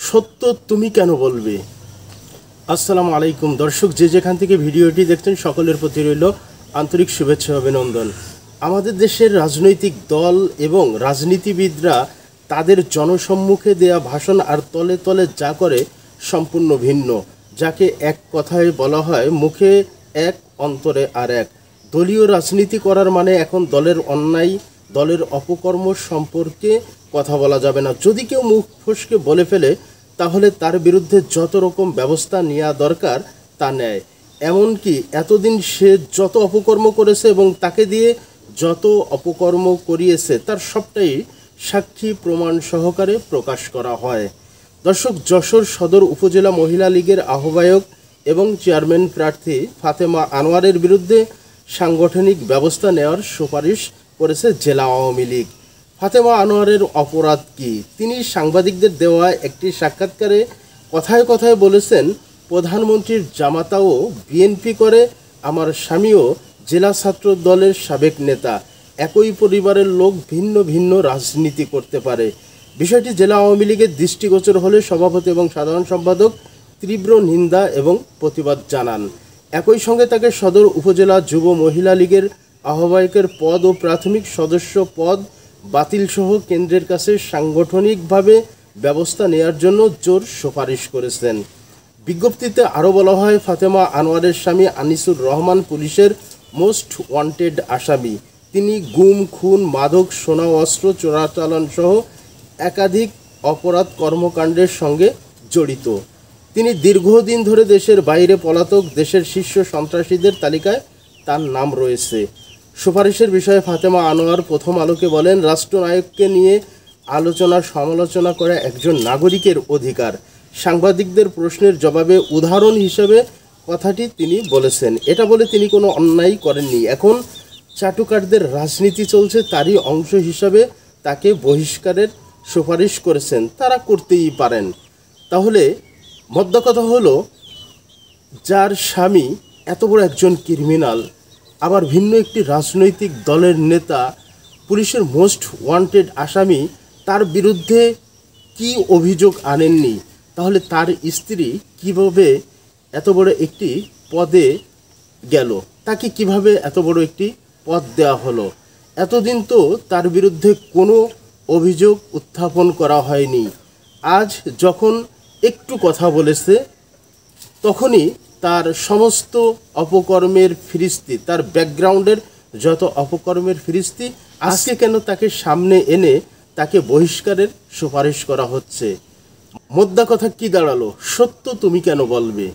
সত্য তুমি কেন বলবে। আসসালামু আলাইকুম দর্শক, যে যেখান থেকে ভিডিওটি দেখছেন সকলের প্রতি রইল আন্তরিক শুভেচ্ছা অভিনন্দন। আমাদের দেশের রাজনৈতিক দল এবং রাজনীতিবিদরা তাদের জনসম্মুখে দেয়া ভাষণ আর তলে তলে যা করে সম্পূর্ণ ভিন্ন, যাকে এক কথায় বলা হয় মুখে এক অন্তরে আর এক। দলীয় রাজনীতি করার মানে এখন দলের অন্যায়, দলের অপকর্ম সম্পর্কে কথা বলা যাবে না। যদি কেউ মুখ ফসকে বলে ফেলে তাহলে তার বিরুদ্ধে যত রকম ব্যবস্থা নেওয়া দরকার তা নেয়। এমনকি এতদিন সে যত অপকর্ম করেছে এবং তাকে দিয়ে যত অপকর্ম করিয়েছে তার সবটাই সাক্ষী প্রমাণ সহকারে প্রকাশ করা হয়। দর্শক, যশোর সদর উপজেলা মহিলা লীগের আহ্বায়ক এবং চেয়ারম্যান প্রার্থী ফাতেমা আনোয়ারের বিরুদ্ধে সাংগঠনিক ব্যবস্থা নেওয়ার সুপারিশ করেছে জেলা আওয়ামী লীগ। ফাতেমা আনোয়ারের অপরাধ কি? তিনি সাংবাদিকদের দেওয়া একটি সাক্ষাৎকারে কথায় কথায় বলেছেন, প্রধানমন্ত্রীর জামাতাও বিএনপি করে, আমার স্বামীও জেলা ছাত্র দলের সাবেক নেতা, একই পরিবারের লোক ভিন্ন ভিন্ন রাজনীতি করতে পারে। বিষয়টি জেলা আওয়ামী লীগের দৃষ্টিগোচর হলে সভাপতি এবং সাধারণ সম্পাদক তীব্র নিন্দা এবং প্রতিবাদ জানান। একই সঙ্গে তাকে সদর উপজেলা যুব মহিলা লীগের আহ্বায়কের পদ ও প্রাথমিক সদস্য পদ বাতিলসহ কেন্দ্রের কাছে সাংগঠনিকভাবে ব্যবস্থা নেওয়ার জন্য জোর সুপারিশ করেছেন। বিজ্ঞপ্তিতে আরও বলা হয়, ফাতেমা আনোয়ারের স্বামী আনিসুর রহমান পুলিশের মোস্ট ওয়ান্টেড আসামি। তিনি গুম, খুন, মাদক, সোনা, অস্ত্র চোরাচালান সহ একাধিক অপরাধ কর্মকাণ্ডের সঙ্গে জড়িত। তিনি দীর্ঘদিন ধরে দেশের বাইরে পলাতক। দেশের শীর্ষ সন্ত্রাসীদের তালিকায় তার নাম রয়েছে। সুপারিশের বিষয়ে ফাতেমা আনোয়ার প্রথম আলোকে বলেন, রাষ্ট্রনায়ককে নিয়ে আলোচনা সমালোচনা করা একজন নাগরিকের অধিকার। সাংবাদিকদের প্রশ্নের জবাবে উদাহরণ হিসেবে কথাটি তিনি বলেছেন। এটা বলে তিনি কোনো অন্যায় করেননি। এখন চাটুকারদের রাজনীতি চলছে, তারই অংশ হিসাবে তাকে বহিষ্কারের সুপারিশ করেছেন। তারা করতেই পারেন। তাহলে মধ্য কথা হলো, যার স্বামী এত বড় একজন ক্রিমিনাল, আবার ভিন্ন একটি রাজনৈতিক দলের নেতা, পুলিশের মোস্ট ওয়ান্টেড আসামি, তার বিরুদ্ধে কি অভিযোগ আনেননি? তাহলে তার স্ত্রী কিভাবে এত বড় একটি পদে গেল? তাকে কিভাবে এত বড় একটি পদ দেওয়া হলো? এতদিন তো তার বিরুদ্ধে কোনো অভিযোগ উত্থাপন করা হয়নি। আজ যখন একটু কথা বলেছে তখনই তার সমস্ত অপকর্মের ফিরিস্তি, তার ব্যাকগ্রাউন্ডের যত অপকর্মের ফিরিস্তি, আজকে কেন তাকে সামনে এনে তাকে বহিষ্কারের সুপারিশ করা হচ্ছে? মোদ্দা কথা কি দাঁড়ালো? সত্য তুমি কেন বলবে।